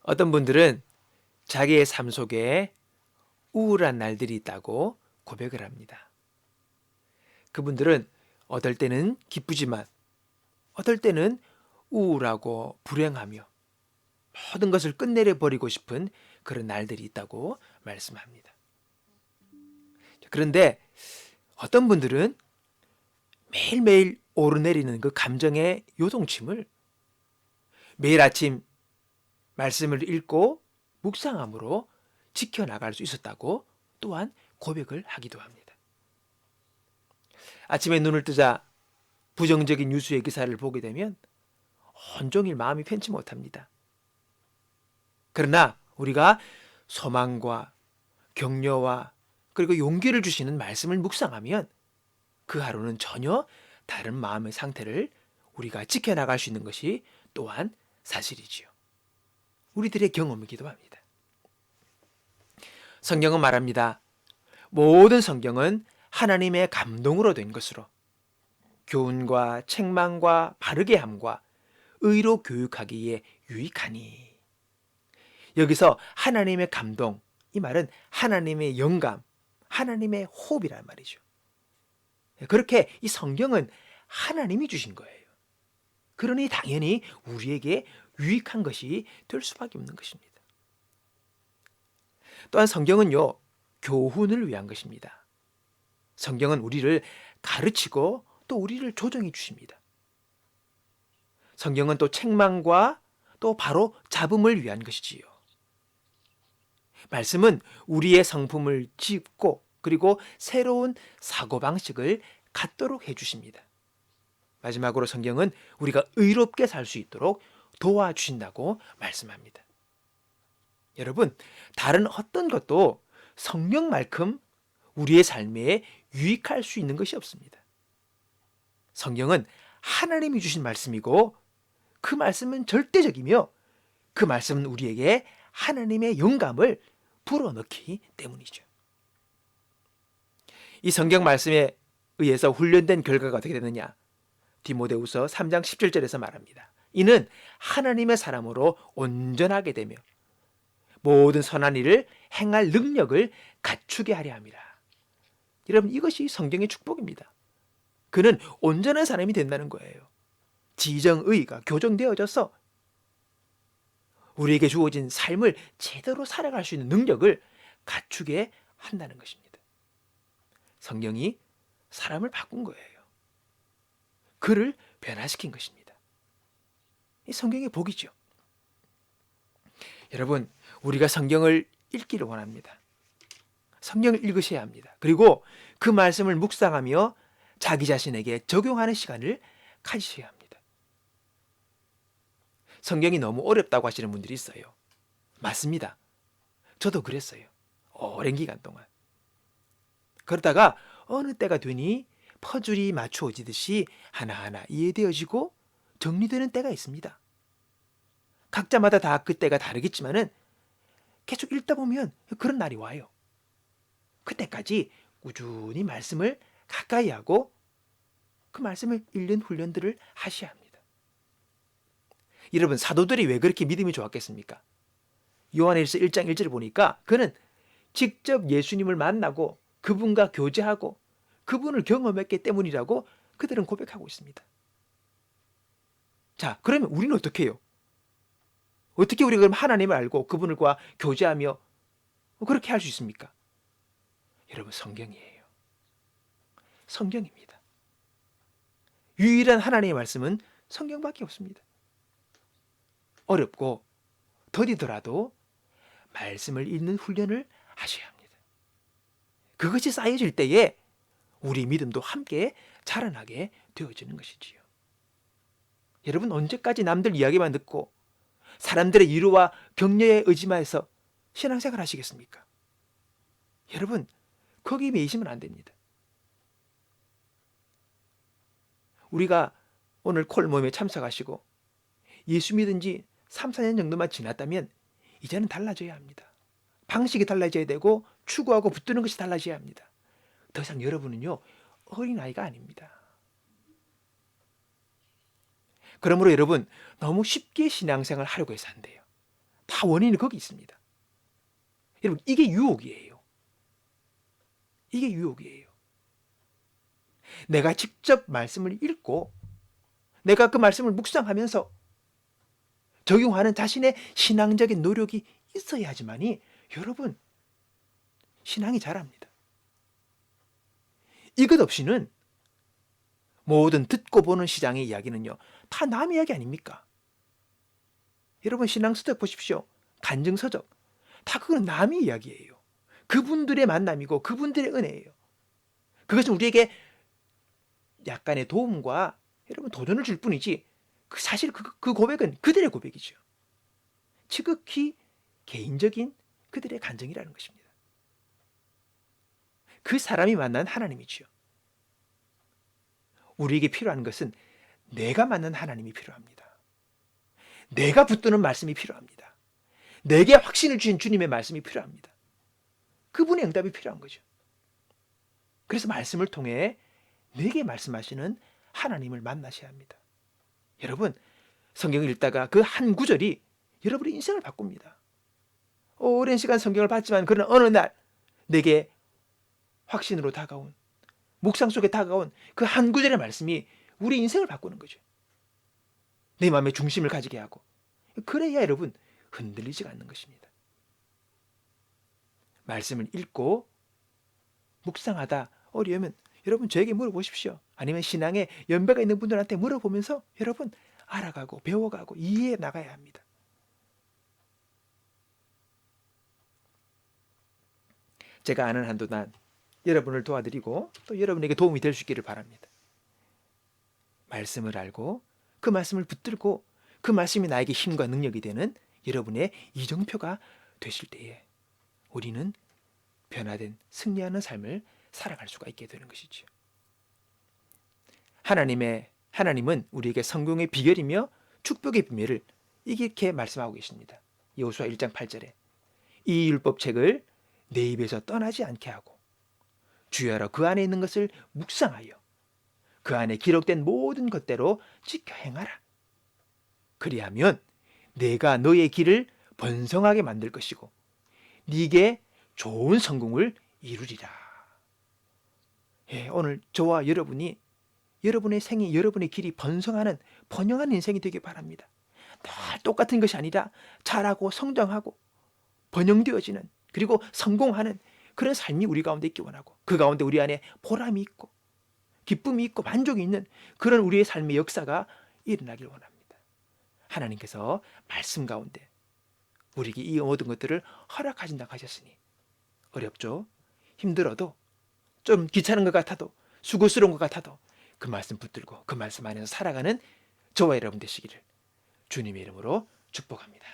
어떤 분들은 자기의 삶 속에 우울한 날들이 있다고 고백을 합니다. 그분들은 어떨 때는 기쁘지만 어떨 때는 우울하고 불행하며 모든 것을 끝내려 버리고 싶은 그런 날들이 있다고 말씀합니다. 그런데 어떤 분들은 매일매일 오르내리는 그 감정의 요동침을 매일 아침 말씀을 읽고 묵상함으로 지켜나갈 수 있었다고 또한 고백을 하기도 합니다. 아침에 눈을 뜨자 부정적인 뉴스의 기사를 보게 되면 온종일 마음이 편치 못합니다. 그러나 우리가 소망과 격려와 그리고 용기를 주시는 말씀을 묵상하면 그 하루는 전혀 다른 마음의 상태를 우리가 지켜나갈 수 있는 것이 또한 사실이지요. 우리들의 경험이기도 합니다. 성경은 말합니다. 모든 성경은 하나님의 감동으로 된 것으로 교훈과 책망과 바르게 함과 의로 교육하기에 유익하니. 여기서 하나님의 감동, 이 말은 하나님의 영감, 하나님의 호흡이란 말이죠. 그렇게 이 성경은 하나님이 주신 거예요. 그러니 당연히 우리에게 유익한 것이 될 수밖에 없는 것입니다. 또한 성경은요, 교훈을 위한 것입니다. 성경은 우리를 가르치고 또 우리를 조정해 주십니다. 성경은 또 책망과 또 바로 잡음을 위한 것이지요. 말씀은 우리의 성품을 짚고 그리고 새로운 사고방식을 갖도록 해주십니다. 마지막으로 성경은 우리가 의롭게 살 수 있도록 도와주신다고 말씀합니다. 여러분, 다른 어떤 것도 성경만큼 우리의 삶에 유익할 수 있는 것이 없습니다. 성경은 하나님이 주신 말씀이고 그 말씀은 절대적이며 그 말씀은 우리에게 하나님의 영감을 불어넣기 때문이죠. 이 성경 말씀에 의해서 훈련된 결과가 어떻게 되느냐? 디모데후서 3장 17절에서 말합니다. 이는 하나님의 사람으로 온전하게 되며 모든 선한 일을 행할 능력을 갖추게 하려 함이라. 여러분, 이것이 성경의 축복입니다. 그는 온전한 사람이 된다는 거예요. 지정의가 교정되어져서 우리에게 주어진 삶을 제대로 살아갈 수 있는 능력을 갖추게 한다는 것입니다. 성경이 사람을 바꾼 거예요. 그를 변화시킨 것입니다. 이 성경의 복이죠. 여러분, 우리가 성경을 읽기를 원합니다. 성경을 읽으셔야 합니다. 그리고 그 말씀을 묵상하며 자기 자신에게 적용하는 시간을 가지셔야 합니다. 성경이 너무 어렵다고 하시는 분들이 있어요. 맞습니다. 저도 그랬어요. 오랜 기간 동안. 그러다가 어느 때가 되니 퍼즐이 맞추어지듯이 하나하나 이해되어지고 정리되는 때가 있습니다. 각자마다 다 그 때가 다르겠지만은 계속 읽다 보면 그런 날이 와요. 그때까지 꾸준히 말씀을 가까이 하고 그 말씀을 읽는 훈련들을 하셔야 합니다. 여러분, 사도들이 왜 그렇게 믿음이 좋았겠습니까? 요한일서 1장 1절을 보니까 그는 직접 예수님을 만나고 그분과 교제하고 그분을 경험했기 때문이라고 그들은 고백하고 있습니다. 자, 그러면 우리는 어떻게 해요? 어떻게 우리가 그럼 하나님을 알고 그분과 교제하며 그렇게 할 수 있습니까? 여러분, 성경이에요. 성경입니다. 유일한 하나님의 말씀은 성경밖에 없습니다. 어렵고 더디더라도 말씀을 읽는 훈련을 하셔야 합니다. 그것이 쌓여질 때에 우리 믿음도 함께 자라나게 되어지는 것이지요. 여러분, 언제까지 남들 이야기만 듣고 사람들의 위로와 격려에 의지마해서 신앙생활 하시겠습니까? 여러분, 거기에 매이시면 안 됩니다. 우리가 오늘 콜 모임에 참석하시고 예수 믿은 지 3, 4년 정도만 지났다면 이제는 달라져야 합니다. 방식이 달라져야 되고 추구하고 붙드는 것이 달라져야 합니다. 더 이상 여러분은요, 어린아이가 아닙니다. 그러므로 여러분, 너무 쉽게 신앙생활 하려고 해서 안 돼요. 다 다 원인이 거기 있습니다. 여러분, 이게 유혹이에요. 이게 유혹이에요. 내가 직접 말씀을 읽고 내가 그 말씀을 묵상하면서 적용하는 자신의 신앙적인 노력이 있어야지만이 여러분 신앙이 자랍니다. 이것 없이는 모든 듣고 보는 시장의 이야기는요 다 남 이야기 아닙니까? 여러분 신앙서적 보십시오. 간증서적 다 그건 남의 이야기예요. 그분들의 만남이고 그분들의 은혜예요. 그것은 우리에게 약간의 도움과 여러분 도전을 줄 뿐이지 사실 그 고백은 그들의 고백이죠. 지극히 개인적인 그들의 간증이라는 것입니다. 그 사람이 만난 하나님이죠. 우리에게 필요한 것은 내가 만난 하나님이 필요합니다. 내가 붙드는 말씀이 필요합니다. 내게 확신을 주신 주님의 말씀이 필요합니다. 그분의 응답이 필요한 거죠. 그래서 말씀을 통해 내게 말씀하시는 하나님을 만나셔야 합니다. 여러분 성경을 읽다가 그 한 구절이 여러분의 인생을 바꿉니다. 오랜 시간 성경을 봤지만 그러나 어느 날 내게 확신으로 다가온 묵상 속에 다가온 그 한 구절의 말씀이 우리 인생을 바꾸는 거죠. 내 마음의 중심을 가지게 하고 그래야 여러분 흔들리지가 않는 것입니다. 말씀을 읽고 묵상하다 어려우면 여러분 저에게 물어보십시오. 아니면 신앙에 연배가 있는 분들한테 물어보면서 여러분 알아가고 배워가고 이해해 나가야 합니다. 제가 아는 한도 난 여러분을 도와드리고 또 여러분에게 도움이 될 수 있기를 바랍니다. 말씀을 알고 그 말씀을 붙들고 그 말씀이 나에게 힘과 능력이 되는 여러분의 이정표가 되실 때에 우리는 변화된 승리하는 삶을 살아갈 수가 있게 되는 것이죠. 하나님은 우리에게 성공의 비결이며 축복의 비밀을 이렇게 말씀하고 계십니다. 여호수아 1장 8절에 이 율법책을 내 입에서 떠나지 않게 하고 주야로 그 안에 있는 것을 묵상하여 그 안에 기록된 모든 것대로 지켜 행하라. 그리하면 내가 너의 길을 번성하게 만들 것이고 네게 좋은 성공을 이루리라. 오늘 저와 여러분이 여러분의 생이 여러분의 길이 번성하는 번영한 인생이 되길 바랍니다. 늘 똑같은 것이 아니라 자라고 성장하고 번영되어지는 그리고 성공하는 그런 삶이 우리 가운데 있기 원하고 그 가운데 우리 안에 보람이 있고 기쁨이 있고 만족이 있는 그런 우리의 삶의 역사가 일어나길 원합니다. 하나님께서 말씀 가운데 우리에게 이 모든 것들을 허락하신다고 하셨으니 어렵죠? 힘들어도 좀 귀찮은 것 같아도 수고스러운 것 같아도 그 말씀 붙들고 그 말씀 안에서 살아가는 저와 여러분 되시기를 주님의 이름으로 축복합니다.